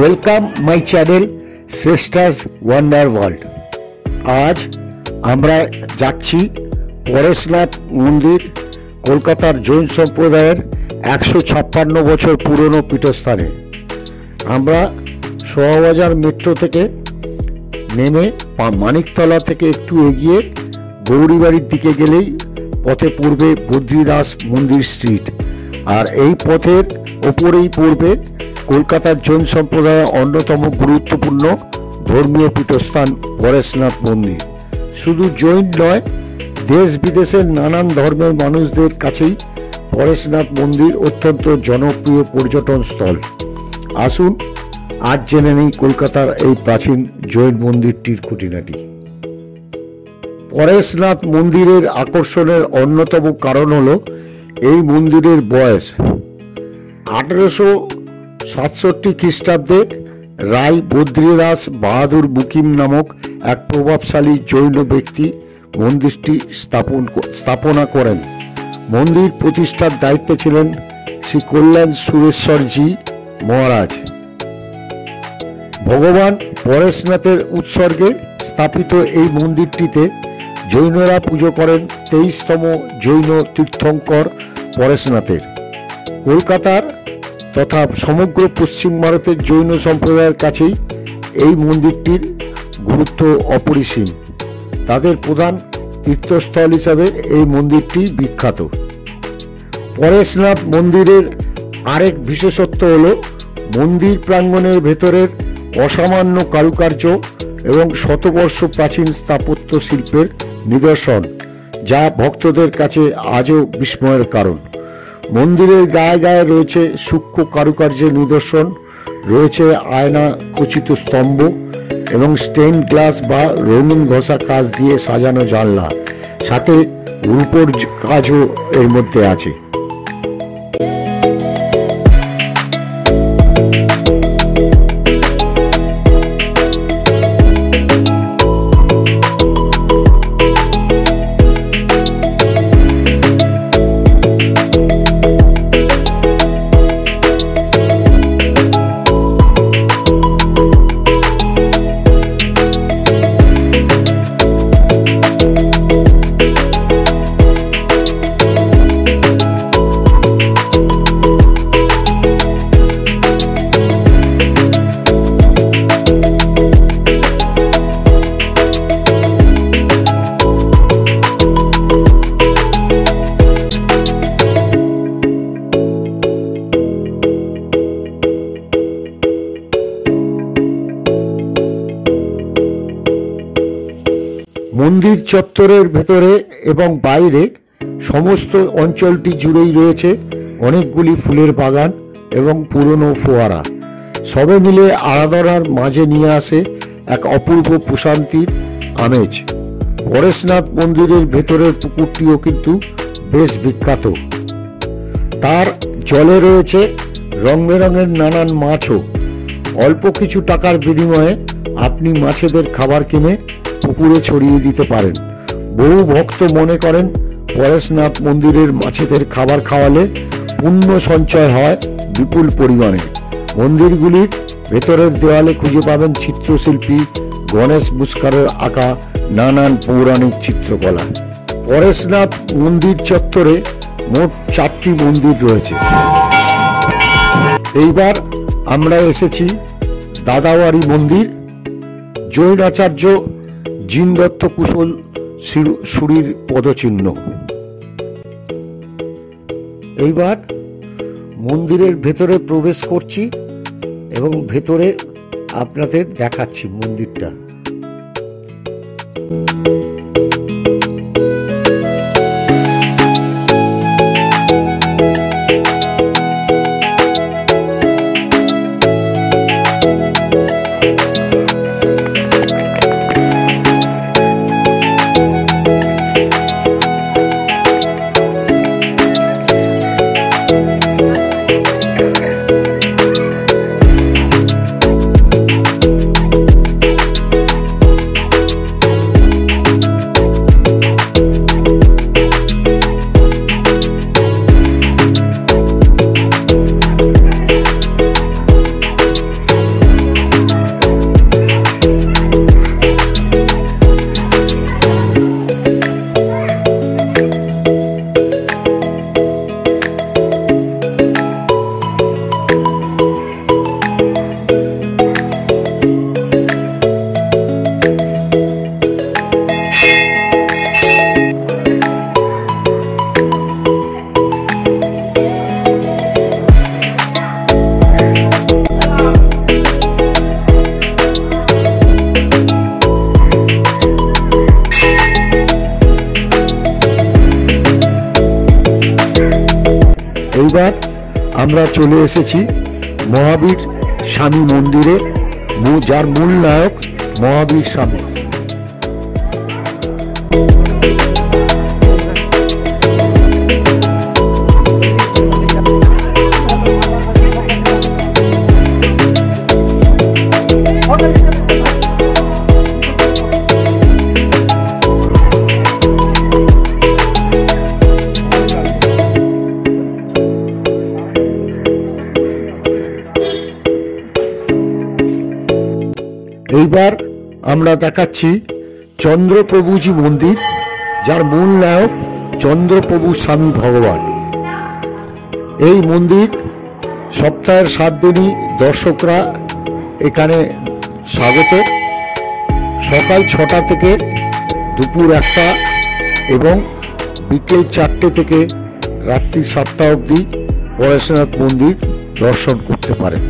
Welcome my channel Shreshtha's wonder world. আজ আমরা যাচ্ছি পরেশনাথ মন্দির, কলকাতার জৈন সম্প্রদায়ের 156 বছর পুরনো পীঠস্থানে। আমরা সোহাবাজার মেট্রো থেকে নেমে মানিকতলা থেকে একটু এগিয়ে গৌরীবাড়ির দিকে গেলেই পথে পড়বে বদ্রীদাস মন্দির স্ট্রিট, আর এই পথের ওপরেই পড়বে কলকাতার জৈন সম্প্রদায়ের অন্যতম গুরুত্বপূর্ণ ধর্মীয় পীঠস্থান পরেশনাথ মন্দির। শুধু জৈন নয়, দেশ বিদেশের নানান ধর্মের মানুষদের কাছেই পরেশনাথ মন্দির অত্যন্ত জনপ্রিয় পর্যটন স্থল। আসুন আজ জেনে নেই কলকাতার এই প্রাচীন জৈন মন্দিরটির খুঁটিনাটি। পরেশনাথ মন্দিরের আকর্ষণের অন্যতম কারণ হলো এই মন্দিরের বয়স। 1867 খ্রিস্টাব্দে রায় বদ্রীদাস বাহাদুর মুকিম নামক এক প্রভাবশালী জৈন ব্যক্তি মন্দিরটি স্থাপনা করেন। মন্দির প্রতিষ্ঠার দায়িত্বে ছিলেন শ্রী কল্যাণ সুরেশ্বরজি মহারাজ। ভগবান পরেশনাথের উৎসর্গে স্থাপিত এই মন্দিরটিতে জৈনরা পুজো করেন 23তম জৈন তীর্থঙ্কর পরেশনাথের। কলকাতার তথা সমগ্র পশ্চিম ভারতের জৈন সম্প্রদায়ের কাছেই এই মন্দিরটির গুরুত্ব অপরিসীম। তাদের প্রধান তীর্থস্থল হিসাবে এই মন্দিরটি বিখ্যাত। পরেশনাথ মন্দিরের আরেক বিশেষত্ব হল মন্দির প্রাঙ্গণের ভেতরের অসামান্য কারুকার্য এবং শতবর্ষ প্রাচীন স্থাপত্য শিল্পের নিদর্শন, যা ভক্তদের কাছে আজও বিস্ময়ের কারণ। মন্দিরের গায়ে গায়ে রয়েছে সূক্ষ্ম কারুকার্যের নিদর্শন, রয়েছে আয়না খচিত স্তম্ভ এবং স্টেইন গ্লাস বা রঙিন ঘষা কাঁচ দিয়ে সাজানো জানলা, সাথে রূপোর কাজও এর মধ্যে আছে। মন্দির চত্বরের ভেতরে এবং বাইরে সমস্ত অঞ্চলটি জুড়েই রয়েছে অনেকগুলি ফুলের বাগান এবং পুরনো ফোয়ারা। সবে মিলে আরাধনার মাঝে নিয়ে আসে এক অপূর্ব প্রশান্তির আমেজ। পরেশনাথ মন্দিরের ভেতরের পুকুরটিও কিন্তু বেশ বিখ্যাত। তার জলে রয়েছে রং বেরঙের নানান মাছও। অল্প কিছু টাকার বিনিময়ে আপনি মাছেদের খাবার কিনে পুকুরে ছড়িয়ে দিতে পারেন। বহু ভক্ত মনে করেন পরেশনাথ মন্দিরের মাছেদের খাবার খাওয়ালে পুণ্য সঞ্চয় হয় বিপুল পরিমাণে। মন্দিরগুলির ভেতরের দেওয়ালে খুঁজে পাবেন চিত্রশিল্পী গণেশ মুস্কারের আঁকা নানান পৌরাণিক চিত্রকলা। পরেশনাথ মন্দির চত্বরে মোট 4টি মন্দির রয়েছে। এইবার আমরা এসেছি দাদাওয়ারি মন্দির। জৈন আচার্য জিনদত্ত কুশল সুরির পদচিহ্ন। এইবার মন্দিরের ভেতরে প্রবেশ করছি এবং ভেতরে আপনাদের দেখাচ্ছি মন্দিরটা। এইবার আমরা চলে এসেছি মহাবীর স্বামী মন্দিরে, যার মূল নায়ক মহাবীর স্বামী। এইবার আমরা দেখাচ্ছি চন্দ্রপ্রভুজি মন্দির, যার মূল নায়ক চন্দ্রপ্রভু স্বামী ভগবান। এই মন্দির সপ্তাহের 7 দিনই দর্শকরা এখানে স্বাগত। সকাল 6টা থেকে দুপুর 1টা এবং বিকেল 4টে থেকে রাত্রি 7টা অবধি পরেশনাথ মন্দির দর্শন করতে পারেন।